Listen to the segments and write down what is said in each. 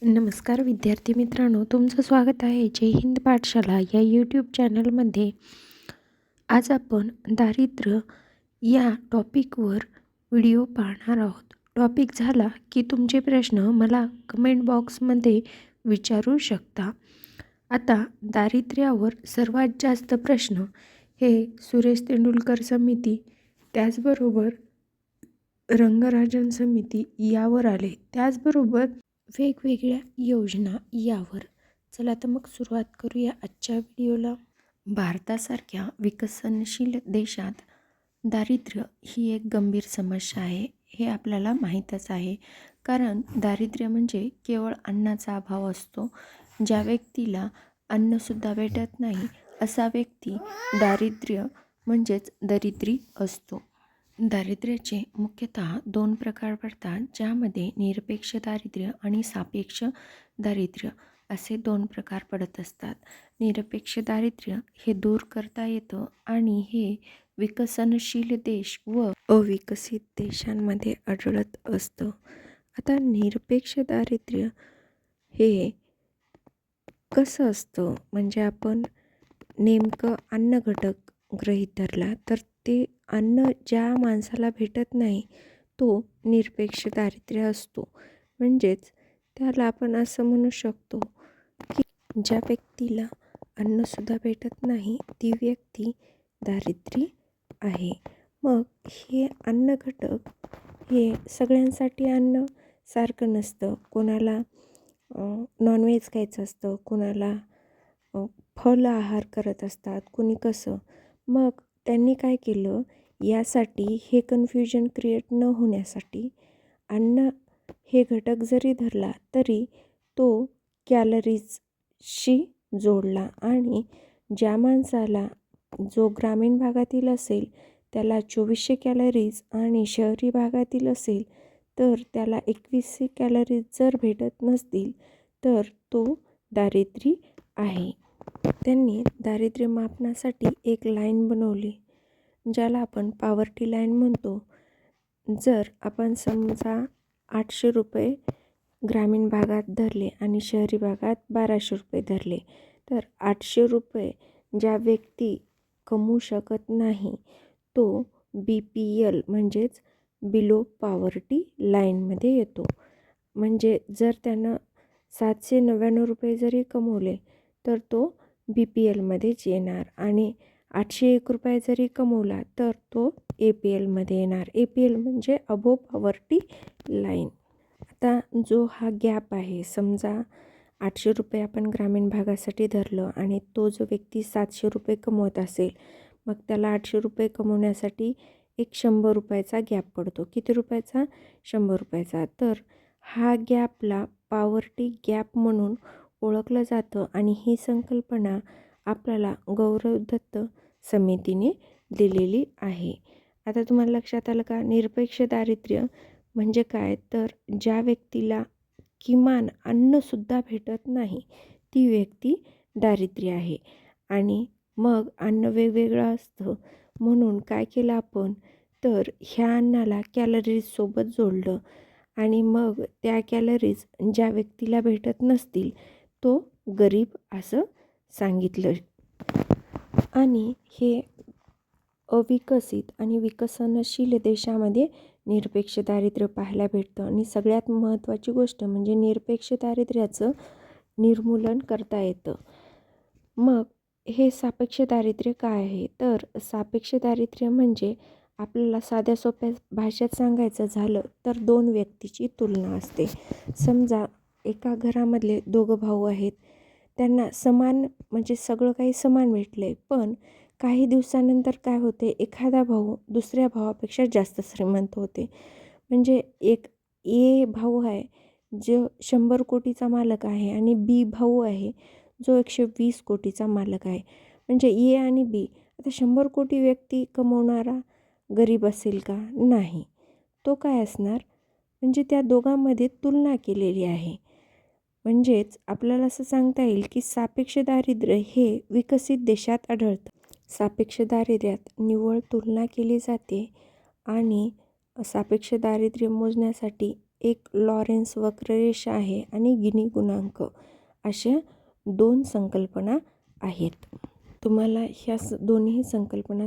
नमस्कार विद्यार्थी मित्रांनो, तुमचं स्वागत आहे जय हिंद पाठशाला या यूट्यूब चॅनलमध्ये. आज आपण दारिद्र्य या टॉपिकवर व्हिडिओ पाहणार आहोत. टॉपिक झाला की तुमचे प्रश्न मला कमेंट बॉक्समध्ये विचारू शकता. आता दारिद्र्यावर सर्वात जास्त प्रश्न हे सुरेश तेंडुलकर समिती, त्याचबरोबर रंगराजन समिती यावर आले, त्याचबरोबर वेगवेगळ्या योजना यावर. चला तर मग सुरुवात करूया आजच्या व्हिडिओला. भारतासारख्या विकसनशील देशात दारिद्र्य ही एक गंभीर समस्या आहे, हे आपल्याला माहीतच आहे. कारण दारिद्र्य म्हणजे केवळ अन्नाचा अभाव असतो. ज्या व्यक्तीला अन्नसुद्धा भेटत नाही असा व्यक्ती दारिद्र्य म्हणजेच दरिद्री असतो. दारिद्र्याचे मुख्यतः दोन प्रकार पडतात, ज्यामध्ये निरपेक्ष दारिद्र्य आणि सापेक्ष दारिद्र्य असे दोन प्रकार पडत असतात. निरपेक्ष दारिद्र्य हे दूर करता येतं आणि हे विकसनशील देश व अविकसित देशांमध्ये आढळत असतं. आता निरपेक्ष दारिद्र्य हे कसं असतं, म्हणजे आपण नेमकं अन्न घटक गृहीत धरला तर ते अन्न ज्या माणसाला भेटत नाही तो निरपेक्ष दारिद्र्य असतो. म्हणजेच त्याला आपण असं म्हणू शकतो की ज्या व्यक्तीला अन्नसुद्धा भेटत नाही ती व्यक्ती दारिद्री आहे. मग हे अन्न घटक हे सगळ्यांसाठी अन्न सारखं नसतं. कोणाला नॉनव्हेज खायचं असतं, कोणाला फळ आहार करत असतात, कोणी कसं. मग त्यांनी काय केलं, यासाठी हे कन्फ्युजन क्रिएट न होण्यासाठी अन्न हे घटक जरी धरला तरी तो कॅलरीजशी जोडला आणि ज्या माणसाला जो ग्रामीण भागातील असेल त्याला 2400 कॅलरीज आणि शहरी भागातील असेल तर त्याला 2100 कॅलरीज जर भेटत नसतील तर तो दारिद्री आहे. त्यांनी दारिद्र्य मापनासाठी एक लाईन बनवली ज्याला आपण पॉवर्टी लाईन म्हणतो. जर आपण समजा 800 रुपये ग्रामीण भागात धरले आणि शहरी भागात 1200 रुपये धरले तर 800 रुपये ज्या व्यक्ती कमवू शकत नाही तो BPL म्हणजेच बिलो पॉवर्टी लाईनमध्ये येतो. म्हणजे जर त्यानं 799 रुपये जरी कमवले तर तो BPLमध्येच येणार आणि 801 रुपये जरी कमवला तर तो APLमध्ये येणार. APL म्हणजे अबो पॉवर्टी लाईन. आता जो हा गॅप आहे, समजा 800 रुपये आपण ग्रामीण भागासाठी धरलं आणि तो जो व्यक्ती 700 रुपये कमवत असेल मग त्याला 800 रुपये कमवण्यासाठी एक 100 रुपयाचा गॅप पडतो. किती रुपयाचा? 100 रुपयाचा. तर हा गॅपला पॉवर्टी गॅप म्हणून ओळखलं जातं आणि ही संकल्पना आपल्याला गौरव दत्त समितीने दिलेली आहे. आता तुम्हाला लक्षात आलं का? निरपेक्ष दारिद्र्य म्हणजे काय, तर ज्या व्यक्तीला किमान अन्नसुद्धा भेटत नाही ती व्यक्ती दारिद्र्य आहे. आणि मग अन्न वेगवेगळं असतं म्हणून काय केलं आपण, तर ह्या अन्नाला कॅलरीजसोबत जोडलं आणि मग त्या कॅलरीज ज्या व्यक्तीला भेटत नसतील तो गरीब असं सांगितलं. आणि हे अविकसित आणि विकसनशील देशामध्ये निरपेक्ष दारिद्र्य पाहायला भेटतं. आणि सगळ्यात महत्त्वाची गोष्ट म्हणजे निरपेक्ष दारिद्र्याचं निर्मूलन करता येतं. मग हे सापेक्ष दारिद्र्य काय आहे, तर सापेक्ष दारिद्र्य म्हणजे आपल्याला साध्या सोप्या भाषेत सांगायचं झालं तर दोन व्यक्तीची तुलना असते. समजा एका घरामधले दोघं भाऊ आहेत, त्यांना समान म्हणजे सगळं काही समान भेटलं आहे, पण काही दिवसानंतर काय होते, एखादा भाऊ दुसऱ्या भावापेक्षा जास्त श्रीमंत होते. म्हणजे एक ए भाऊ आहे जो 100 कोटीचा मालक आहे आणि बी भाऊ आहे जो 120 कोटीचा मालक आहे. म्हणजे ए आणि बी. आता 100 कोटी व्यक्ती कमवणारा गरीब असेल का? नाही. तो काय असणार, म्हणजे त्या दोघांमध्ये तुलना केलेली आहे. म्हणजेच आपल्याला असं सांगता येईल की सापेक्ष दारिद्र्य हे विकसित देशात आढळतं. सापेक्ष दारिद्र्यात निव्वळ तुलना केली जाते आणि सापेक्ष दारिद्र्य मोजण्यासाठी एक लॉरेन्स वक्ररेषा आहे आणि गिनी गुणांक अशा 2 संकल्पना आहेत. तुम्हाला ह्या दोन्ही संकल्पना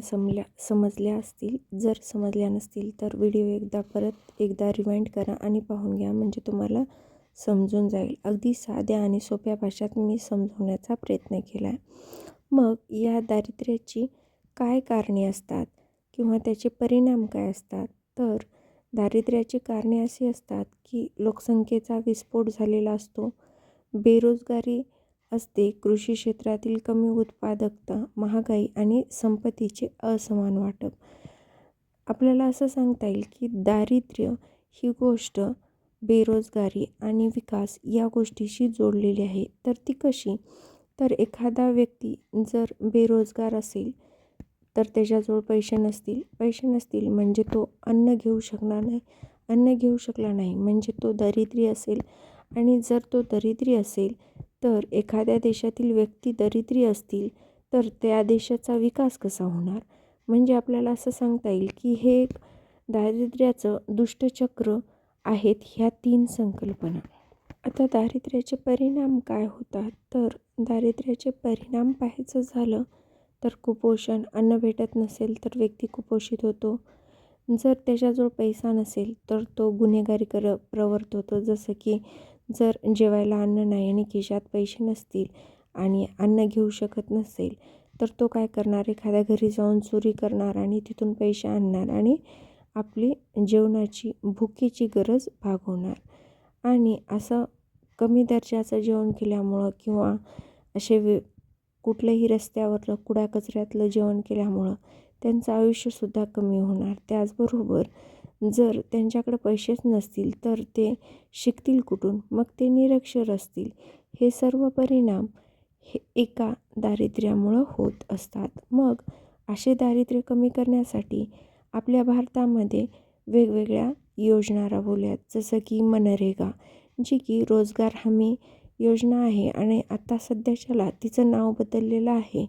समजल्या असतील. जर समजल्या नसतील तर व्हिडिओ परत एकदा रिवाइंड करा आणि पाहून घ्या, म्हणजे तुम्हाला समजून जाईल. अगदी साध्या आणि सोप्या भाषेत मी समजवण्याचा प्रयत्न केला आहे. मग या दारिद्र्याची काय कारणे असतात किंवा त्याचे परिणाम काय असतात? तर दारिद्र्याची कारणे अशी असतात की लोकसंख्येचा विस्फोट झालेला असतो, बेरोजगारी असते, कृषी क्षेत्रातील कमी उत्पादकता, महागाई आणि संपत्तीचे असमान वाटप. आपल्याला असं सांगता येईल की दारिद्र्य ही गोष्ट बेरोजगारी आणि विकास या गोष्टीशी जोडलेली आहे. तर ती कशी? तर एखादा व्यक्ती जर बेरोजगार असेल तर त्याच्याजवळ पैसे नसतील म्हणजे तो अन्न घेऊ शकणार नाही. अन्न घेऊ शकला नाही म्हणजे तो दरिद्री असेल, आणि जर तो दरिद्री असेल तर एखाद्या देशातील व्यक्ती दरिद्री असतील तर त्या देशाचा विकास कसा होणार? म्हणजे आपल्याला असं सांगता येईल की हे एक दारिद्र्याचं दुष्टचक्र आहेत ह्या 3 संकल्पना. आता दारिद्र्याचे परिणाम काय होतात? तर दारिद्र्याचे परिणाम पाहायचं झालं तर कुपोषण, अन्न भेटत नसेल तर व्यक्ती कुपोषित होतो. जर त्याच्याजवळ पैसा नसेल तर तो गुन्हेगारी प्रवृत्त होतो. जसं की जर जेवायला अन्न नाही आणि खिशात पैसे नसतील आणि अन्न घेऊ शकत नसेल तर तो काय करणार? एखाद्या घरी जाऊन चोरी करणार आणि तिथून पैसे आणणार आणि आपली जेवणाची भुकेची गरज भागवणार. आणि असं कमी दर्जाचं जेवण केल्यामुळं किंवा असे कुठल्याही रस्त्यावर कुड्या कचऱ्यातलं जेवण केल्यामुळं त्यांचं आयुष्यसुद्धा कमी होणार. त्याचबरोबर जर त्यांच्याकडे पैसेच नसतील तर ते शिकतील कुठून? मग ते निरक्षर असतील. हे सर्व परिणाम हे एका दारिद्र्यामुळं होत असतात. मग असे दारिद्र्य कमी करण्यासाठी आपल्या भारतामध्ये वेगवेगळ्या योजना राबवल्यात, जसं की मनरेगा, जी की रोजगार हमी योजना आहे आणि आता सध्याच्याला तिचं नाव बदललेलं आहे.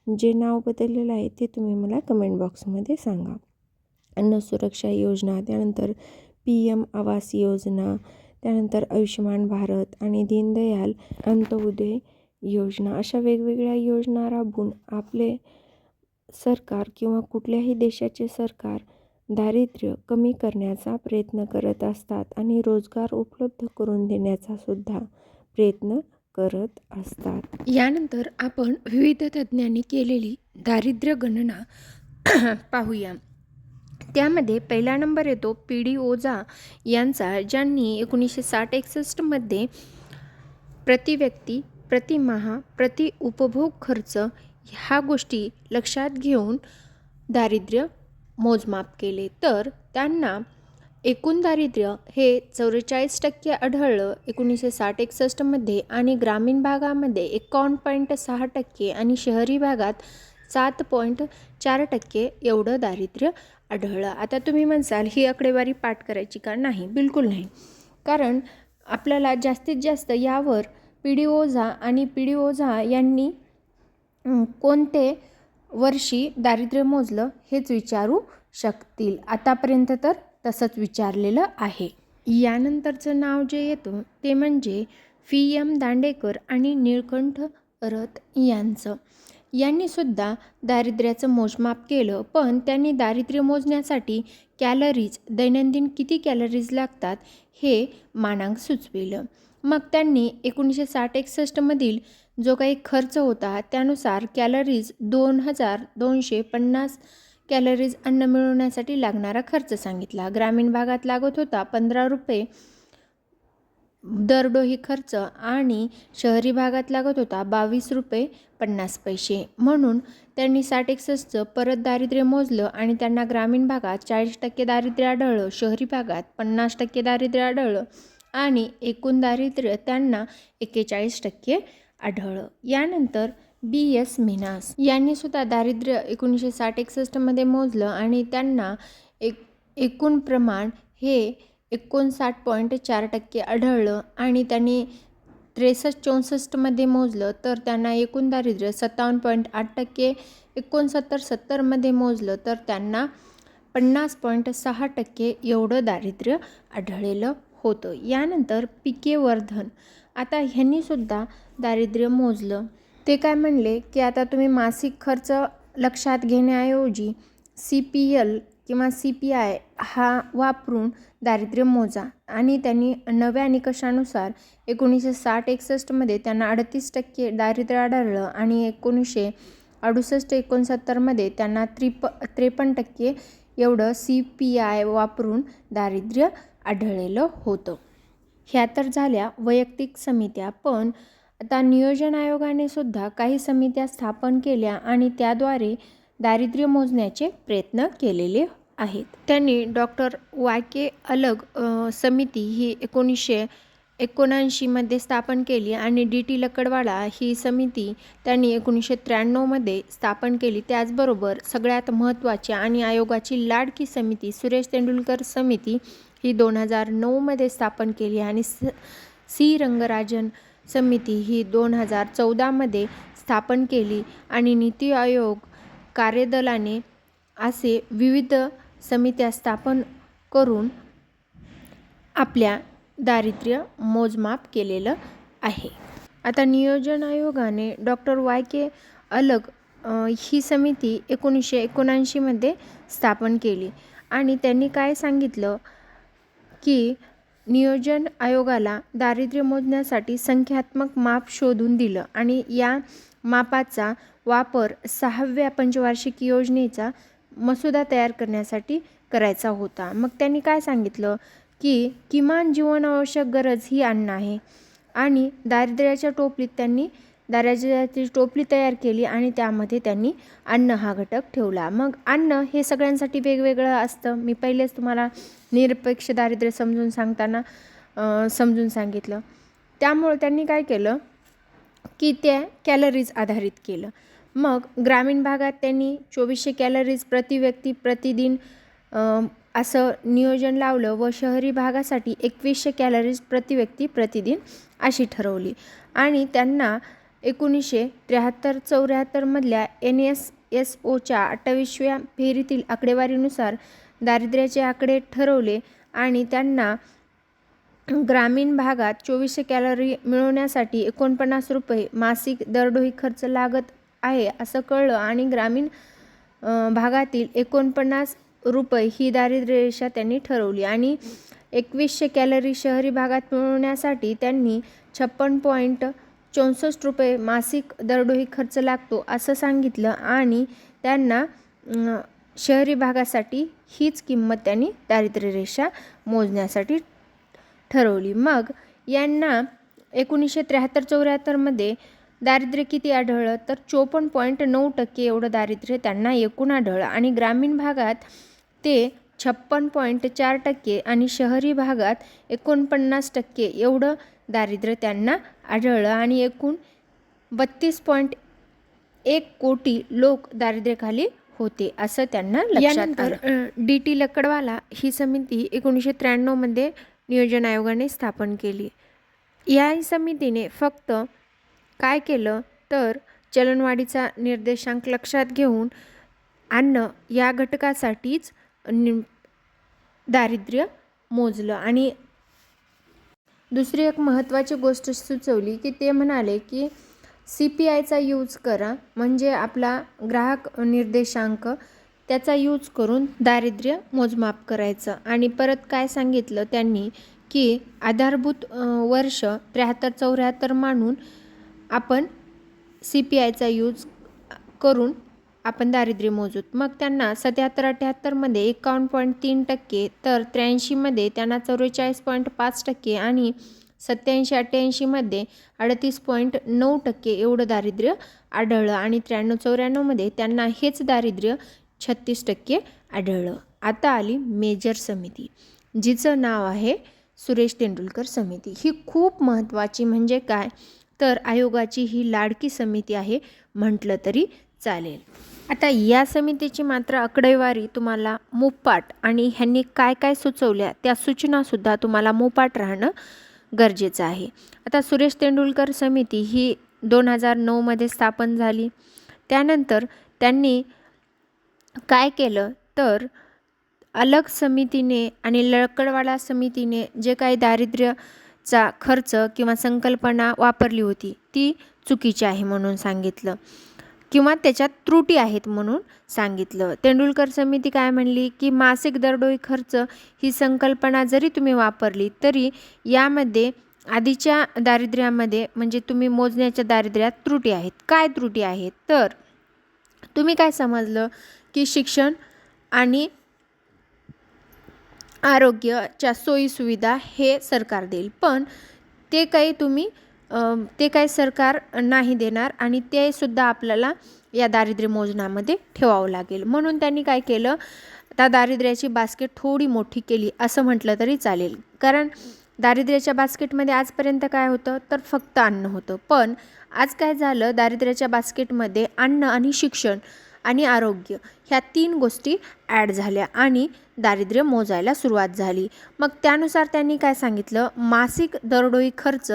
जे नाव बदललेलं आहे ते तुम्ही मला कमेंट बॉक्समध्ये सांगा. अन्न सुरक्षा योजना, त्यानंतर PM आवास योजना, त्यानंतर आयुष्यमान भारत आणि दीनदयाल अंत्योदय योजना, अशा वेगवेगळ्या योजना राबवून आपले सरकार किंवा कुठल्याही देशाचे सरकार दारिद्र्य कमी करण्याचा प्रयत्न करत असतात आणि रोजगार उपलब्ध करून देण्याचा सुद्धा प्रयत्न करत असतात. यानंतर आपण विविध तज्ज्ञांनी केलेली दारिद्र्य गणना पाहूया. त्यामध्ये पहिला नंबर येतो PD ओझा यांचा, ज्यांनी 1960-61 मध्ये प्रति व्यक्ती, प्रति माह, प्रति उपभोग खर्च ह्या गोष्टी लक्षात घेऊन दारिद्र्य मोजमाप केले. तर त्यांना एकूण दारिद्र्य हे 44% आढळलं 1960-61 मध्ये आणि ग्रामीण भागामध्ये 51.6% आणि शहरी भागात 7.4% एवढं दारिद्र्य आढळलं. आता तुम्ही म्हणसाल ही आकडेवारी पाठ करायची का? नाही, बिलकुल नाही. कारण आपल्याला जास्तीत जास्त यावर PD ओझा यांनी कोणते वर्षी दारिद्र्य मोजलं हेच विचारू शकतील. आतापर्यंत तर तसंच विचारलेलं आहे. यानंतरचं नाव जे येतं ते म्हणजे PM दांडेकर आणि निळकंठ रथ यांचं. यांनीसुद्धा दारिद्र्याचं मोजमाप केलं, पण त्यांनी दारिद्र्य मोजण्यासाठी कॅलरीज, दैनंदिन किती कॅलरीज लागतात हे मानांक सुचविलं. मग त्यांनी 1960-61 मधील जो काही खर्च होता त्यानुसार कॅलरीज 2250 कॅलरीज अन्न मिळवण्यासाठी लागणारा खर्च सांगितला. ग्रामीण भागात लागत होता 15 रुपये दरडोही खर्च आणि शहरी भागात लागत होता 22 रुपये 50 पैसे. म्हणून त्यांनी 60-61चं परत दारिद्र्य मोजलं आणि त्यांना ग्रामीण भागात 40% दारिद्र्य आढळलं, शहरी भागात 50% दारिद्र्य आढळलं आणि एकूण दारिद्र्य त्यांना 41% आढळलं. यानंतर BS मिनास यांनी सुद्धा दारिद्र्य 1960-61 मध्ये मोजलं आणि त्यांना एकूण प्रमाण हे 59.4% आढळलं आणि त्यांनी 63-64 मध्ये मोजलं तर त्यांना एकूण दारिद्र्य 57.8%, 69-70 मध्ये मोजलं तर त्यांना 50.6% एवढं दारिद्र्य आढळलेलं होतं. यानंतर पीके वर्धन, आता ह्यांनीसुद्धा दारिद्र्य मोजलं. ते काय म्हणले की आता तुम्ही मासिक खर्च लक्षात घेण्याऐवजी CPL किंवा CPI हा वापरून दारिद्र्य मोजा. आणि त्यांनी नव्या निकषानुसार 1960-61 त्यांना 38% दारिद्र्य आढळलं आणि 1968-69 त्यांना 53% एवढं CPI वापरून दारिद्र्य आढळलेलं होतं. ह्या तर झाल्या वैयक्तिक समित्या. पण आता नियोजन आयोगाने सुद्धा काही समित्या स्थापन केल्या आणि त्याद्वारे दारिद्र्य मोजण्याचे प्रयत्न केलेले आहेत. त्यांनी डॉक्टर YK अलग समिती ही 1979 स्थापन केली आणि DT लकडवाला ही समिती त्यांनी 1993 स्थापन केली. त्याचबरोबर सगळ्यात महत्त्वाची आणि आयोगाची लाडकी समिती सुरेश तेंडुलकर समिती ही 2009 स्थापन केली आणि C रंगराजन समिती ही 2014 स्थापन केली. आणि नीती आयोग कार्यदलाने असे विविध समित्या स्थापन करून आपल्या दारिद्र्य मोजमाप केलेलं आहे. आता नियोजन आयोगाने डॉक्टर YK अलग ही समिती 1979 स्थापन केली आणि त्यांनी काय सांगितलं की नियोजन आयोगाला दारिद्र्य मोजण्यासाठी संख्यात्मक माप शोधून दिलं आणि या मापाचा वापर 6व्या पंचवार्षिक योजनेचा मसुदा तयार करण्यासाठी करायचा होता. मग त्यांनी काय सांगितलं की किमान जीवनावश्यक गरज ही अन्न आहे आणि दारिद्र्याच्या टोपलीत त्यांनी दारिद्र्याची टोपली तयार केली आणि त्यामध्ये त्यांनी अन्न हा घटक ठेवला. मग अन्न हे सगळ्यांसाठी वेगवेगळं असतं. मी पहिलेच तुम्हाला निरपेक्ष दारिद्र्य समजून सांगितलं. त्यामुळे त्यांनी काय केलं की त्या कॅलरीज आधारित केलं. मग ग्रामीण भागात त्यांनी 2400 कॅलरीज प्रति व्यक्ती प्रतिदिन असं नियोजन लावलं व शहरी भागासाठी 2100 कॅलरीज प्रति व्यक्ती प्रतिदिन अशी ठरवली. आणि त्यांना 1973-74 मधल्या NSSOच्या 28व्या फेरीतील आकडेवारीनुसार दारिद्र्याचे आकडे ठरवले आणि त्यांना ग्रामीण भागात 2400 कॅलरी मिळवण्यासाठी 49 रुपये मासिक दरडोई खर्च लागत आहे असं कळलं आणि ग्रामीण भागातील 49 रुपये ही दारिद्र्य रेषा त्यांनी ठरवली. आणि 2100 कॅलरी शहरी भागात मिळवण्यासाठी त्यांनी 56.64 रुपये मासिक दरडोई खर्च लागतो असं सांगितलं आणि त्यांना शहरी भागासाठी हीच किंमत त्यांनी दारिद्र्य रेषा मोजण्यासाठी ठरवली. मग यांना 1973-74 दारिद्र्य किती आढळलं तर 54.9% एवढं दारिद्र्य त्यांना एकूण आढळलं आणि ग्रामीण भागात ते 56.4% आणि शहरी भागात 49% एवढं दारिद्र्य त्यांना आढळलं आणि एकूण 32.1 कोटी लोक दारिद्र्याखाली होते असं त्यांना लक्षात आलं. DT लकडवाला ही समिती 1993 नियोजन आयोगाने स्थापन केली. या समितीने फक्त काय केलं तर चलनवाढीचा निर्देशांक लक्षात घेऊन अन्न या घटकासाठीच दारिद्र्य मोजलं. आणि दुसरी एक महत्त्वाची गोष्ट सुचवली की ते म्हणाले की CPIचा यूज करा म्हणजे आपला ग्राहक निर्देशांक त्याचा यूज करून दारिद्र्य मोजमाप करायचं. आणि परत काय सांगितलं त्यांनी की आधारभूत वर्ष 73-74 मानून आपण CPIचा यूज करून आपण दारिद्र्य मोजूत. मग त्यांना 77-78 51.3% तर 83 त्यांना 44.5% आणि 87-88 38.9% एवढं दारिद्र्य आढळलं आणि 93-94 त्यांना हेच दारिद्र्य 36% आढळलं. आता आली मेजर समिती जिचं नाव आहे सुरेश तेंडुलकर समिती. ही खूप महत्त्वाची म्हणजे काय तर आयोगाची ही लाडकी समिती आहे म्हटलं तरी चालेल. आता या समितीची मात्र आकडेवारी तुम्हाला मुपाट आणि ह्यांनी काय काय सुचवल्या त्या सूचनासुद्धा तुम्हाला मुपाट राहणं गरजेचं आहे. आता सुरेश तेंडुलकर समिती ही 2009 स्थापन झाली. त्यानंतर त्यांनी काय केलं तर अलग समितीने आणि लकडवाडा समितीने जे काही दारिद्र्यचा खर्च किंवा संकल्पना वापरली होती ती चुकीची आहे म्हणून सांगितलं किंवा त्याच्यात त्रुटी आहेत म्हणून सांगितलं. तेंडुलकर समिती काय म्हणली की मासिक दरडोई खर्च ही संकल्पना जरी तुम्ही वापरली तरी यामध्ये आधीच्या दारिद्र्यामध्ये म्हणजे तुम्ही मोजण्याच्या दारिद्र्यात त्रुटी आहेत. काय त्रुटी आहेत तर तुम्ही काय समजलं की शिक्षण आणि आरोग्याच्या सोयीसुविधा हे सरकार देईल, पण ते काही सरकार नाही देणार आणि ते सुद्धा आपल्याला या दारिद्र्य मोजण्यामध्ये ठेवावं लागेल. म्हणून त्यांनी काय केलं, त्या दारिद्र्याची बास्केट थोडी मोठी केली असं म्हटलं तरी चालेल. कारण दारिद्र्याच्या बास्केटमध्ये आजपर्यंत काय होतं तर फक्त अन्न होतं, पण आज काय झालं, दारिद्र्याच्या बास्केटमध्ये अन्न आणि शिक्षण आणि आरोग्य ह्या 3 गोष्टी ॲड झाल्या आणि दारिद्र्य मोजायला सुरुवात झाली. मग त्यानुसार त्यांनी काय सांगितलं, मासिक दरडोई खर्च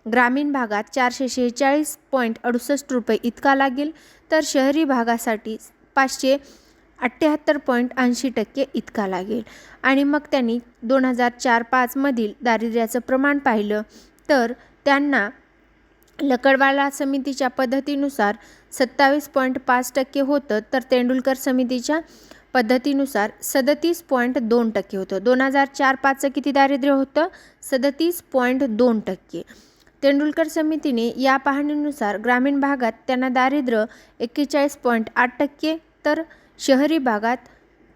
ग्रामीण भागात 446.68 रुपये इतका लागेल, तर शहरी भागासाठी 578.80% इतका लागेल. आणि मग त्यांनी 2004-05 मधील दारिद्र्याचं प्रमाण पाहिलं तर त्यांना लकडवाडा समितीच्या पद्धतीनुसार 27.5% होतं, तर तेंडुलकर समितीच्या पद्धतीनुसार 37.2% होतं. 2004-05चं किती दारिद्र्य होतं, 37.2%. तेंडुलकर समितीने या पाहणीनुसार ग्रामीण भागात त्यांना दारिद्र्य 41.8%, तर शहरी भागात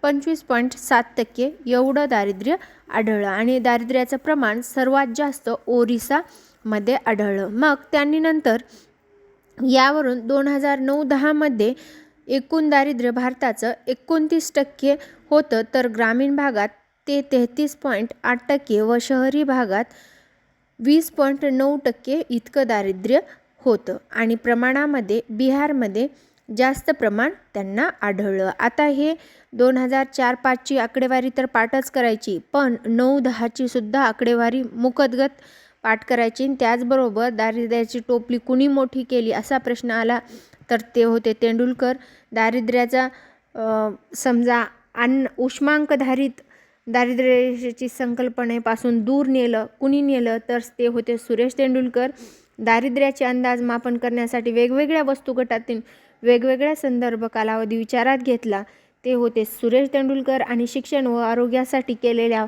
25.7% एवढं दारिद्र्य आढळलं आणि दारिद्र्याचं प्रमाण सर्वात जास्त ओरिसामध्ये आढळलं. मग त्यांनी नंतर यावरून 2009-10 मध्ये एकूण दारिद्र्य भारताचं 29% होतं, तर ग्रामीण भागात ते 33.8% व शहरी भागात 20.9% इतकं दारिद्र्य होतं आणि प्रमाणामध्ये बिहारमध्ये जास्त प्रमाण त्यांना आढळलं. आता हे 2004-05ची आकडेवारी तर पाठच करायची, पण 9-10ची सुद्धा आकडेवारी मुखतगत पाठ करायची. त्याचबरोबर दारिद्र्याची टोपली कुणी मोठी केली असा प्रश्न आला तर ते होते तेंडुलकर. दारिद्र्याचा समजा उष्मांकधारित दारिद्र्याची संकल्पनेपासून दूर कुणी नेलं तर ते होते सुरेश तेंडुलकर. दारिद्र्याचे अंदाज मापन करण्यासाठी वेगवेगळ्या वस्तुगटातील वेगवेगळ्या संदर्भ कालावधी विचारात घेतला ते होते सुरेश तेंडुलकर. आणि शिक्षण व आरोग्यासाठी केलेल्या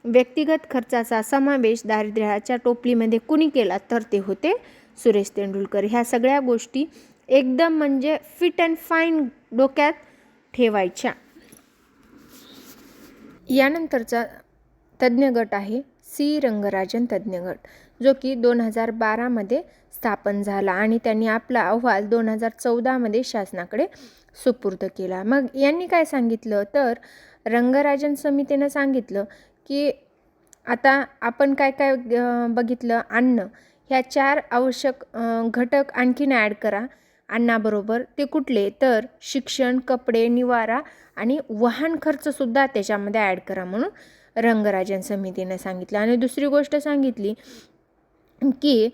व्यक्तिगत खर्चाचा समावेश दारिद्र्याच्या टोपलीमध्ये कुणी केला तर ते होते सुरेश तेंडुलकर. ह्या सगळ्या गोष्टी एकदम म्हणजे फिट अँड फाईन डोक्यात ठेवायच्या. यानंतरचा तज्ज्ञ गट आहे सी रंगराजन तज्ज्ञ गट, जो की 2012 मध्ये स्थापन झाला आणि त्यांनी आपला अहवाल 2014 मध्ये शासनाकडे सुपूर्द केला. मग यांनी काय सांगितलं तर रंगराजन समितीनं सांगितलं की आता आपण काय काय बघितलं, अन्न ह्या 4 आवश्यक घटक आणखीन ॲड करा अन्नाबरोबर. ते कुठले तर शिक्षण, कपडे, निवारा आणि वाहन खर्चसुद्धा त्याच्यामध्ये ॲड करा म्हणून रंगराजन समितीने सांगितलं. आणि दुसरी गोष्ट सांगितली की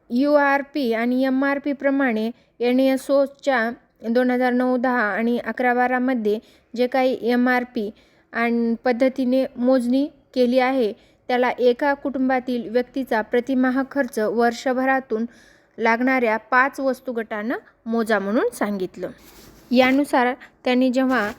URP आणि MRP प्रमाणे NSOच्या 2009-10 आणि 11-12 मध्ये जे काही MRP आणि पद्धतीने मोजणी केली आहे त्याला एका कुटुंबातील व्यक्तीचा प्रतिमाह खर्च वर्षभरातून लागणाऱ्या 5 वस्तुगटांना मोजा म्हणून सांगितलं. यानुसार त्यांनी जेव्हा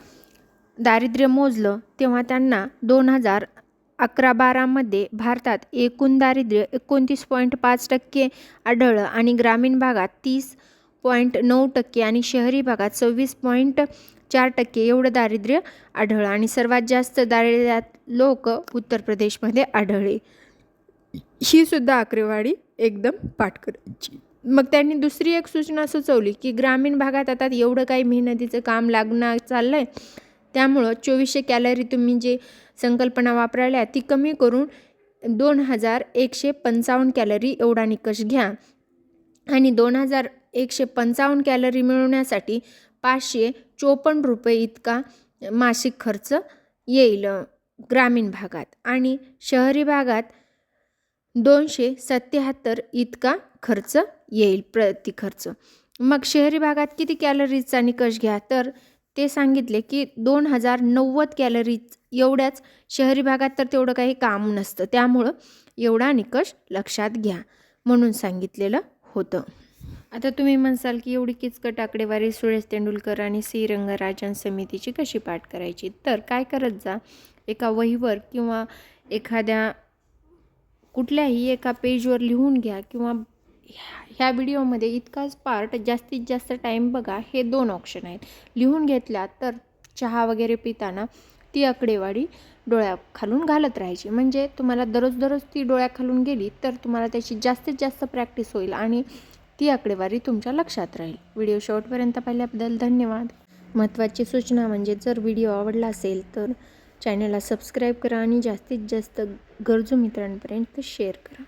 दारिद्र्य मोजलं तेव्हा त्यांना 2011-12 मध्ये भारतात एकूण दारिद्र्य 29.5% आढळलं आणि ग्रामीण भागात 30.9% आणि शहरी भागात 26.4% एवढं दारिद्र्य आढळलं आणि सर्वात जास्त दारिद्र्यात लोक उत्तर प्रदेशमध्ये आढळले. ही सुद्धा आकडेवारी एकदम पाठ करायची. मग त्यांनी दुसरी एक सूचना सुचवली की ग्रामीण भागात आता एवढं काही मेहनतीचं काम लागणार चाललं आहे, त्यामुळं 2400 कॅलरी तुम्ही जे संकल्पना वापरायला ती कमी करून 2155 कॅलरी एवढा निकष घ्या आणि 2155 कॅलरी मिळवण्यासाठी 554 रुपये इतका मासिक खर्च येईल ग्रामीण भागात आणि शहरी भागात 277 इतका खर्च येईल प्रति खर्च. मग शहरी भागात किती कॅलरीजचा निकष घ्या तर ते सांगितले की 2090 कॅलरीज एवढ्याच. शहरी भागात तर तेवढं काही काम नसतं, त्यामुळं एवढा निकष लक्षात घ्या म्हणून सांगितलेलं होतं. आता तुम्ही म्हणसाल की एवढी किचकट आकडेवारी सुरेश तेंडुलकर आणि सी रंगराजन समितीची कशी पाठ करायची? तर काय करत जा, एका वहीवर किंवा एखाद्या कुठल्याही एका पेजवर लिहून घ्या किंवा ह्या व्हिडिओमध्ये इतकाच पार्ट जास्तीत जास्त टाईम बघा, हे 2 ऑप्शन आहेत. लिहून घेतल्या तर चहा वगैरे पिताना ती आकडेवारी डोळ्याखालून घालत राहायची. म्हणजे तुम्हाला दररोज ती डोळ्याखालून गेली तर तुम्हाला त्याची जास्तीत जास्त प्रॅक्टिस होईल आणि ती आकडेवारी तुमच्या लक्षात राहील. व्हिडिओ शेवटपर्यंत पाहिल्याबद्दल धन्यवाद. महत्त्वाची सूचना म्हणजे जर व्हिडिओ आवडला असेल तर चॅनलला सबस्क्राईब करा आणि जास्तीत जास्त गरजू मित्रांपर्यंत शेअर करा.